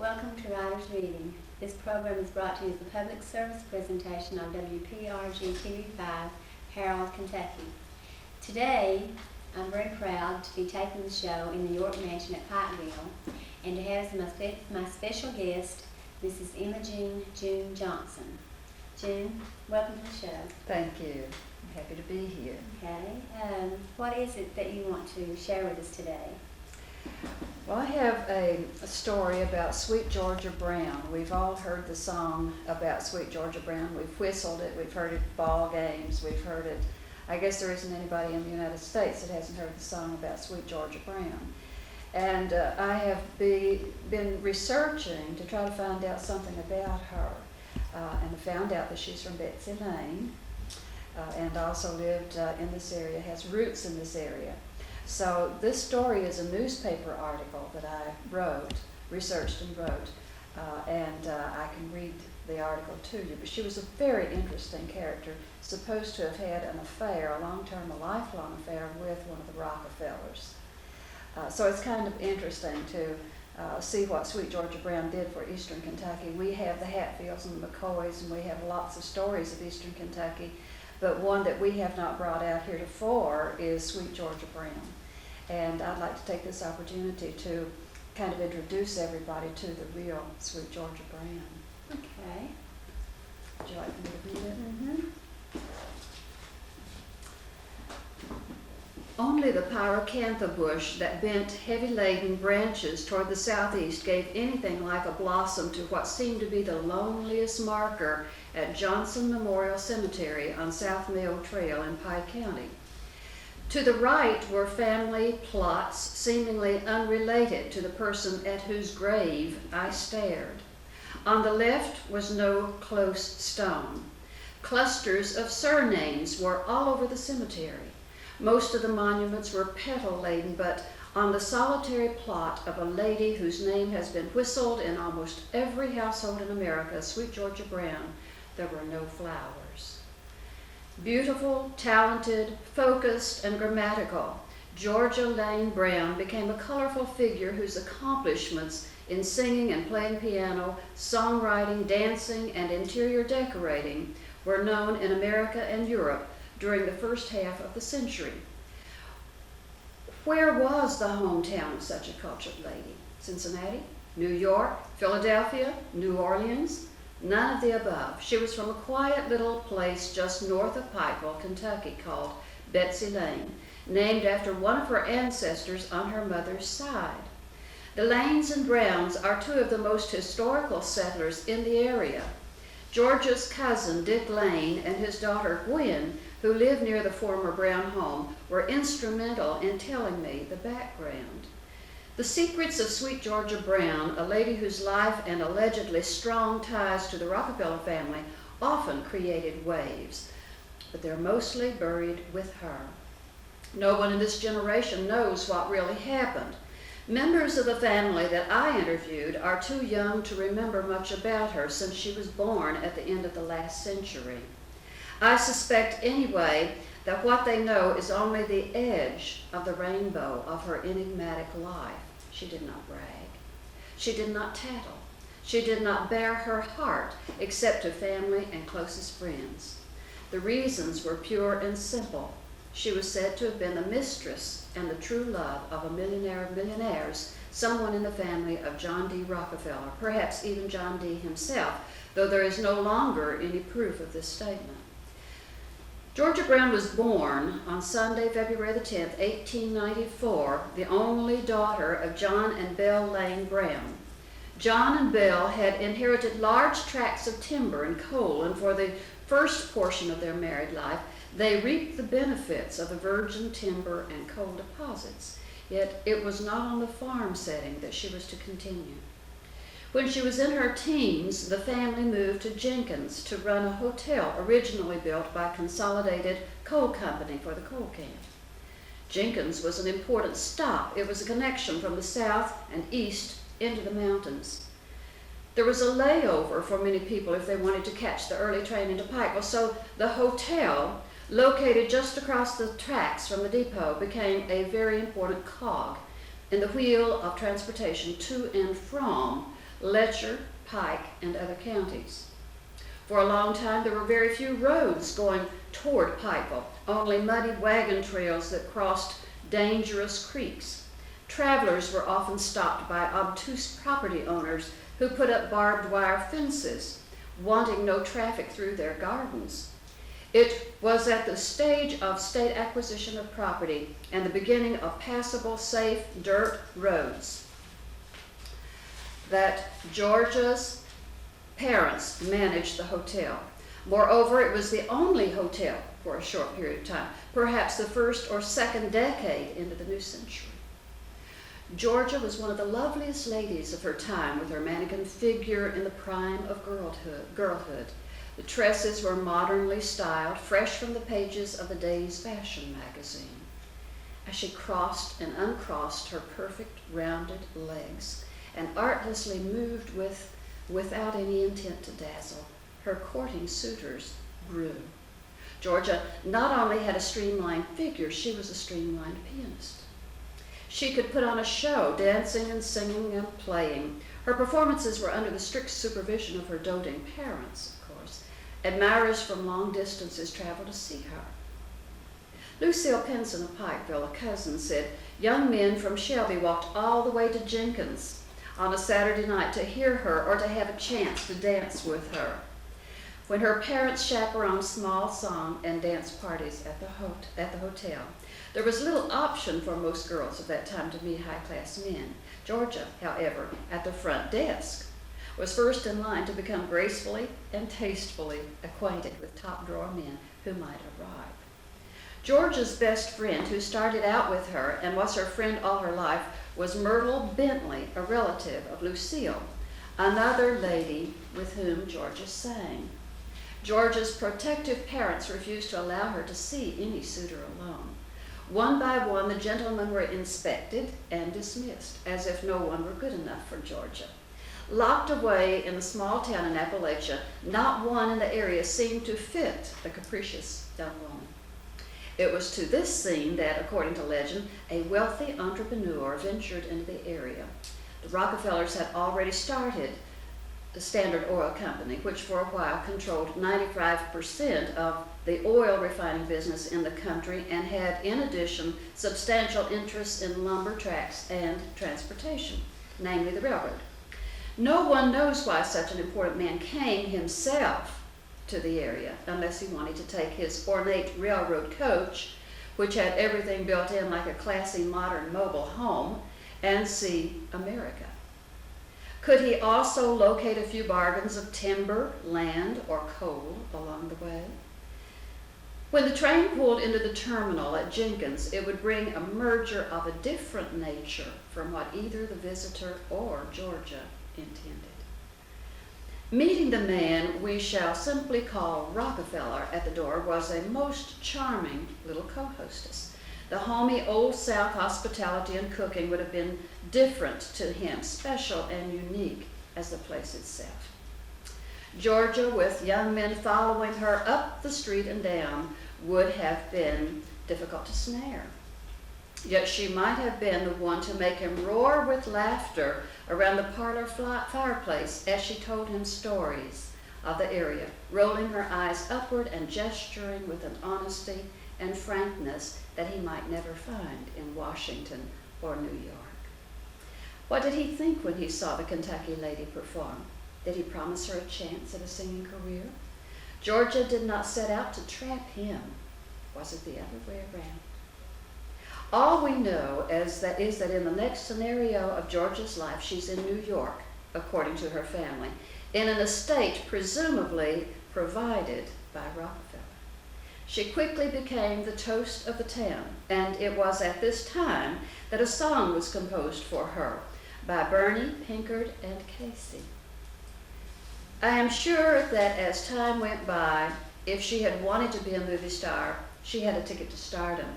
Welcome to Writer's Reading. This program is brought to you as a public service presentation on WPRG TV5, Harold, Kentucky. Today, I'm very proud to be taping the show in the York Mansion at Pikeville and to have as my special guest, Mrs. Imogene June Johnson. June, welcome to the show. Thank you. I'm happy to be here. Okay. What is it that you want to share with us today? Well, I have a story about Sweet Georgia Brown. We've all heard the song about Sweet Georgia Brown. We've whistled it. We've heard it at ball games. We've heard it. I guess there isn't anybody in the United States that hasn't heard the song about Sweet Georgia Brown. And I have been researching to try to find out something about her. And I found out that she's from Betsy Lane and also lived in this area, has roots in this area. So this story is a newspaper article that I researched and wrote, and I can read the article to you. But she was a very interesting character, supposed to have had an affair, a long-term, a lifelong affair with one of the Rockefellers. So it's kind of interesting to see what Sweet Georgia Brown did for Eastern Kentucky. We have the Hatfields and the McCoys, and we have lots of stories of Eastern Kentucky, but one that we have not brought out heretofore is Sweet Georgia Brown. And I'd like to take this opportunity to kind of introduce everybody to the real Sweet Georgia Brown. Okay. Would you like me to read it? Mm-hmm. Only the pyracantha bush that bent heavy-laden branches toward the southeast gave anything like a blossom to what seemed to be the loneliest marker at Johnson Memorial Cemetery on South Mill Trail in Pike County. To the right were family plots seemingly unrelated to the person at whose grave I stared. On the left was no close stone. Clusters of surnames were all over the cemetery. Most of the monuments were petal-laden, but on the solitary plot of a lady whose name has been whistled in almost every household in America, Sweet Georgia Brown, there were no flowers. Beautiful, talented, focused, and grammatical, Georgia Lane Brown became a colorful figure whose accomplishments in singing and playing piano, songwriting, dancing, and interior decorating were known in America and Europe during the first half of the century. Where was the hometown of such a cultured lady? Cincinnati? New York? Philadelphia? New Orleans? None of the above. She was from a quiet little place just north of Pikeville, Kentucky, called Betsy Lane, named after one of her ancestors on her mother's side. The Lanes and Browns are two of the most historical settlers in the area. Georgia's cousin, Dick Lane, and his daughter, Gwen, who lived near the former Brown home, were instrumental in telling me the background. The secrets of Sweet Georgia Brown, a lady whose life and allegedly strong ties to the Rockefeller family often created waves, but they're mostly buried with her. No one in this generation knows what really happened. Members of the family that I interviewed are too young to remember much about her since she was born at the end of the last century. I suspect anyway that what they know is only the edge of the rainbow of her enigmatic life. She did not brag. She did not tattle. She did not bare her heart except to family and closest friends. The reasons were pure and simple. She was said to have been the mistress and the true love of a millionaire of millionaires, someone in the family of John D. Rockefeller, perhaps even John D. himself, though there is no longer any proof of this statement. Georgia Brown was born on Sunday, February the 10th, 1894, the only daughter of John and Belle Lane Brown. John and Belle had inherited large tracts of timber and coal, and for the first portion of their married life, they reaped the benefits of the virgin timber and coal deposits. Yet it was not on the farm setting that she was to continue. When she was in her teens, the family moved to Jenkins to run a hotel originally built by Consolidated Coal Company for the coal camp. Jenkins was an important stop. It was a connection from the south and east into the mountains. There was a layover for many people if they wanted to catch the early train into Pikeville, so the hotel, located just across the tracks from the depot, became a very important cog in the wheel of transportation to and from Letcher, Pike, and other counties. For a long time, there were very few roads going toward Pikeville, only muddy wagon trails that crossed dangerous creeks. Travelers were often stopped by obtuse property owners who put up barbed wire fences, wanting no traffic through their gardens. It was at the stage of state acquisition of property and the beginning of passable, safe dirt roads that Georgia's parents managed the hotel. Moreover, it was the only hotel for a short period of time, perhaps the first or second decade into the new century. Georgia was one of the loveliest ladies of her time, with her mannequin figure in the prime of girlhood. The tresses were modernly styled, fresh from the pages of the day's fashion magazine. As she crossed and uncrossed her perfect rounded legs and artlessly moved without any intent to dazzle, her courting suitors grew. Georgia not only had a streamlined figure, she was a streamlined pianist. She could put on a show, dancing and singing and playing. Her performances were under the strict supervision of her doting parents, of course. Admirers from long distances traveled to see her. Lucille Pinson of Pikeville, a cousin, said, young men from Shelby walked all the way to Jenkins on a Saturday night to hear her or to have a chance to dance with her. When her parents chaperoned small song and dance parties at the hotel, there was little option for most girls of that time to meet high-class men. Georgia, however, at the front desk, was first in line to become gracefully and tastefully acquainted with top-drawer men who might arrive. Georgia's best friend, who started out with her and was her friend all her life, was Myrtle Bentley, a relative of Lucille, another lady with whom Georgia sang. Georgia's protective parents refused to allow her to see any suitor alone. One by one, the gentlemen were inspected and dismissed, as if no one were good enough for Georgia. Locked away in a small town in Appalachia, not one in the area seemed to fit the capricious young woman. It was to this scene that, according to legend, a wealthy entrepreneur ventured into the area. The Rockefellers had already started the Standard Oil Company, which for a while controlled 95% of the oil refining business in the country and had, in addition, substantial interests in lumber tracts and transportation, namely the railroad. No one knows why such an important man came himself to the area, unless he wanted to take his ornate railroad coach, which had everything built in like a classy modern mobile home, and see America. Could he also locate a few bargains of timber, land, or coal along the way? When the train pulled into the terminal at Jenkins, it would bring a merger of a different nature from what either the visitor or Georgia intended. Meeting the man we shall simply call Rockefeller at the door was a most charming little co-hostess. The homey Old South hospitality and cooking would have been different to him, special and unique as the place itself. Georgia, with young men following her up the street and down, would have been difficult to snare. Yet she might have been the one to make him roar with laughter around the parlor fireplace as she told him stories of the area, rolling her eyes upward and gesturing with an honesty and frankness that he might never find in Washington or New York. What did he think when he saw the Kentucky lady perform? Did he promise her a chance at a singing career? Georgia did not set out to trap him. Was it the other way around? All we know is that in the next scenario of Georgia's life, she's in New York, according to her family, in an estate presumably provided by Rockefeller. She quickly became the toast of the town, and it was at this time that a song was composed for her by Bernie, Pinkard, and Casey. I am sure that as time went by, if she had wanted to be a movie star, she had a ticket to stardom.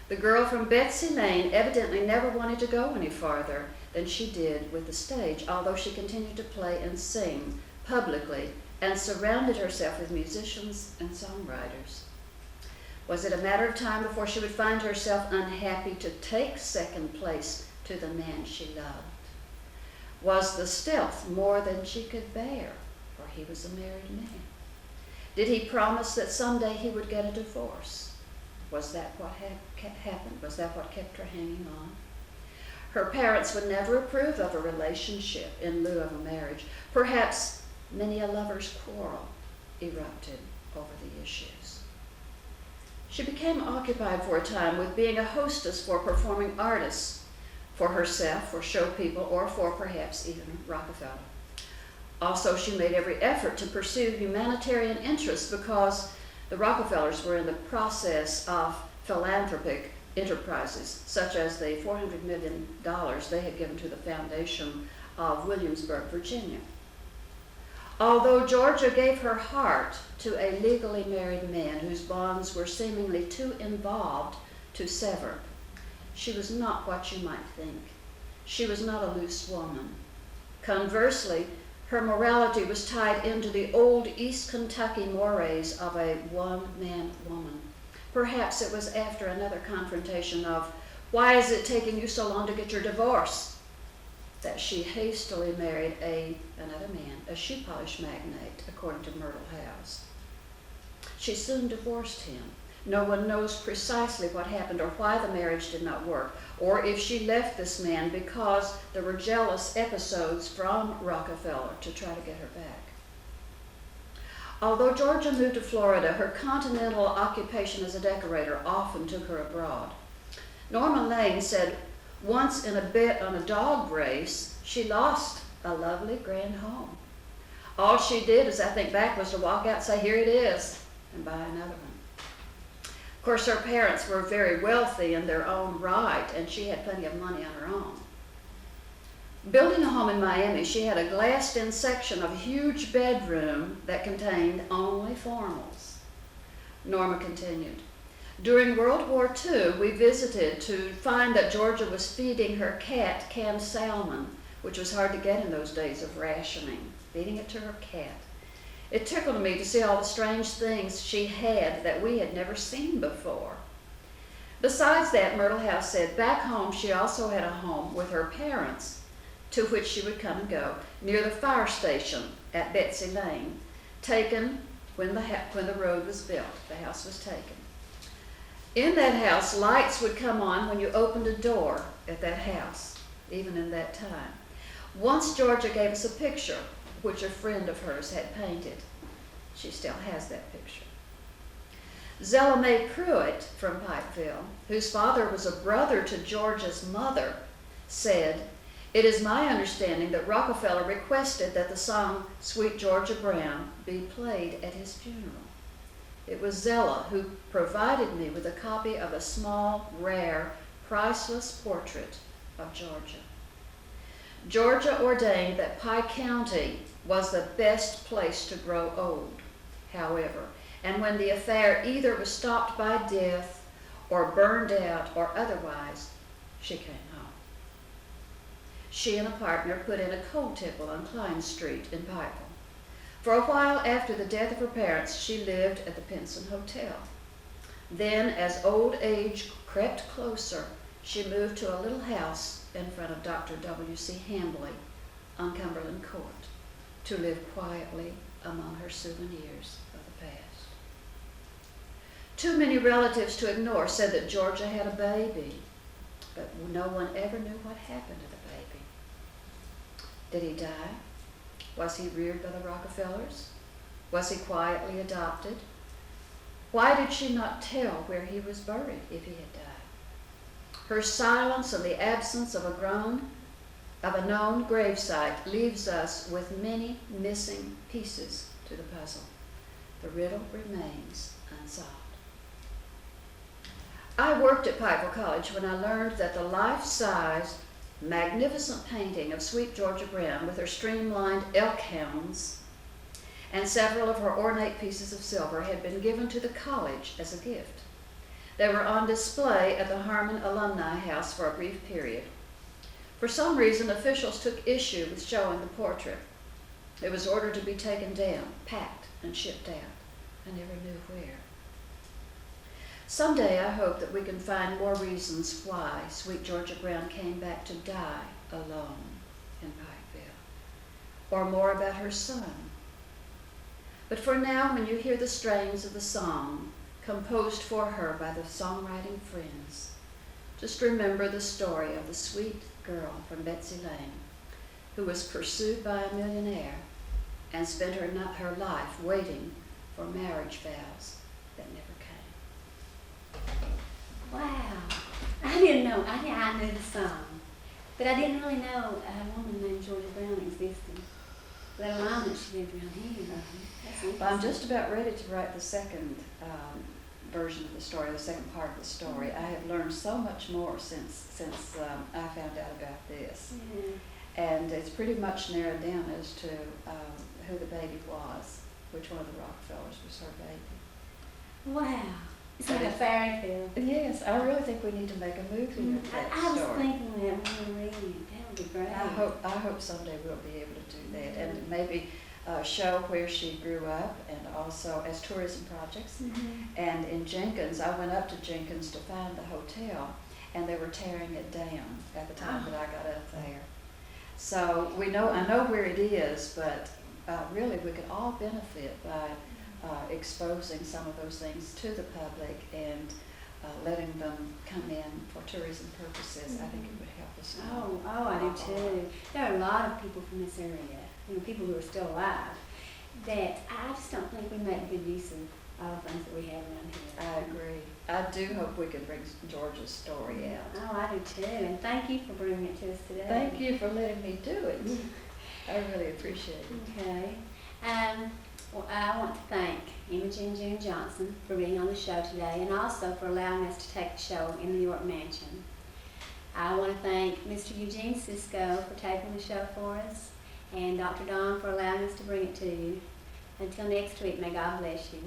The girl from Betsy Lane evidently never wanted to go any farther than she did with the stage, although she continued to play and sing publicly and surrounded herself with musicians and songwriters. Was it a matter of time before she would find herself unhappy to take second place to the man she loved? Was the stealth more than she could bear? For he was a married man. Did he promise that someday he would get a divorce? Was that what happened? Was that what kept her hanging on? Her parents would never approve of a relationship in lieu of a marriage. Perhaps many a lover's quarrel erupted over the issues. She became occupied for a time with being a hostess for performing artists, for herself, for show people, or for perhaps even Rockefeller. Also, she made every effort to pursue humanitarian interests because the Rockefellers were in the process of philanthropic enterprises, such as the $400 million they had given to the foundation of Williamsburg, Virginia. Although Georgia gave her heart to a legally married man whose bonds were seemingly too involved to sever, she was not what you might think. She was not a loose woman. Conversely, her morality was tied into the old East Kentucky mores of a one-man woman. Perhaps it was after another confrontation of, "Why is it taking you so long to get your divorce?" that she hastily married another man, a shoe polish magnate, according to Myrtle House. She soon divorced him. No one knows precisely what happened or why the marriage did not work, or if she left this man because there were jealous episodes from Rockefeller to try to get her back. Although Georgia moved to Florida, her continental occupation as a decorator often took her abroad. Norma Lane said once in a bet on a dog race, she lost a lovely grand home. All she did, as I think back, was to walk out and say, "Here it is," and buy another one. Of course, her parents were very wealthy in their own right, and she had plenty of money on her own. Building a home in Miami, she had a glassed-in section of a huge bedroom that contained only formals. Norma continued, "During World War II, we visited to find that Georgia was feeding her cat canned salmon, which was hard to get in those days of rationing, feeding it to her cat. It tickled me to see all the strange things she had that we had never seen before." Besides that, Myrtle House said, back home she also had a home with her parents, to which she would come and go, near the fire station at Betsy Lane, taken when the road was built. The house was taken. In that house, lights would come on when you opened a door at that house, even in that time. Once Georgia gave us a picture, which a friend of hers had painted. She still has that picture. Zella Mae Pruitt from Pikeville, whose father was a brother to Georgia's mother, said, "It is my understanding that Rockefeller requested that the song Sweet Georgia Brown be played at his funeral. It was Zella who provided me with a copy of a small, rare, priceless portrait of Georgia. Georgia ordained that Pike County was the best place to grow old, however, and when the affair either was stopped by death or burned out or otherwise, she came home. She and a partner put in a coal tipple on Klein Street in Pikeville. For a while after the death of her parents, she lived at the Pinson Hotel. Then, as old age crept closer, she moved to a little house in front of Dr. W.C. Hambly on Cumberland Court to live quietly among her souvenirs of the past. Too many relatives to ignore said that Georgia had a baby, but no one ever knew what happened to the baby. Did he die? Was he reared by the Rockefellers? Was he quietly adopted? Why did she not tell where he was buried if he had died? Her silence and the absence of a known gravesite leaves us with many missing pieces to the puzzle. The riddle remains unsolved. I worked at Pikeville College when I learned that the life-size, magnificent painting of Sweet Georgia Brown with her streamlined elk hounds and several of her ornate pieces of silver had been given to the college as a gift. They were on display at the Harmon Alumni House for a brief period. For some reason, officials took issue with showing the portrait. It was ordered to be taken down, packed, and shipped out. I never knew where. Someday I hope that we can find more reasons why Sweet Georgia Brown came back to die alone in Pikeville, or more about her son. But for now, when you hear the strains of the song composed for her by the songwriting friends, just remember the story of the sweet girl from Betsy Lane who was pursued by a millionaire and spent her life waiting for marriage vows that never came. Wow. I didn't know. I knew the song. But I didn't really know a woman named Georgia Brown existed, let alone that she lived around here. That's Well, I'm just about ready to write the second version of the story, the second part of the story. I have learned so much more since I found out about this. Yeah. And it's pretty much narrowed down as to who the baby was, which one of the Rockefellers was her baby. Wow. It's like a fairy tale. Yes, I really think we need to make a movie of that I was story. thinking that when we were reading it. That would be great. I hope someday we'll be able to do that, and maybe show where she grew up, and also as tourism projects. Mm-hmm. And in Jenkins, I went up to Jenkins to find the hotel, and they were tearing it down at the time that I got up there. So I know where it is, but really we could all benefit by exposing some of those things to the public and letting them come in for tourism purposes. I think it would help us. Oh, I do too. There are a lot of people from this area, people who are still alive, that I just don't think we make good use of all the things that we have around here. I agree. I do hope we can bring Georgia's story out. Oh, I do too. And thank you for bringing it to us today. Thank you for letting me do it. I really appreciate it. Okay. Well, I want to thank Imogen June Johnson for being on the show today, and also for allowing us to take the show in the York Mansion. I want to thank Mr. Eugene Cisco for taping the show for us, and Dr. Don for allowing us to bring it to you. Until next week, may God bless you.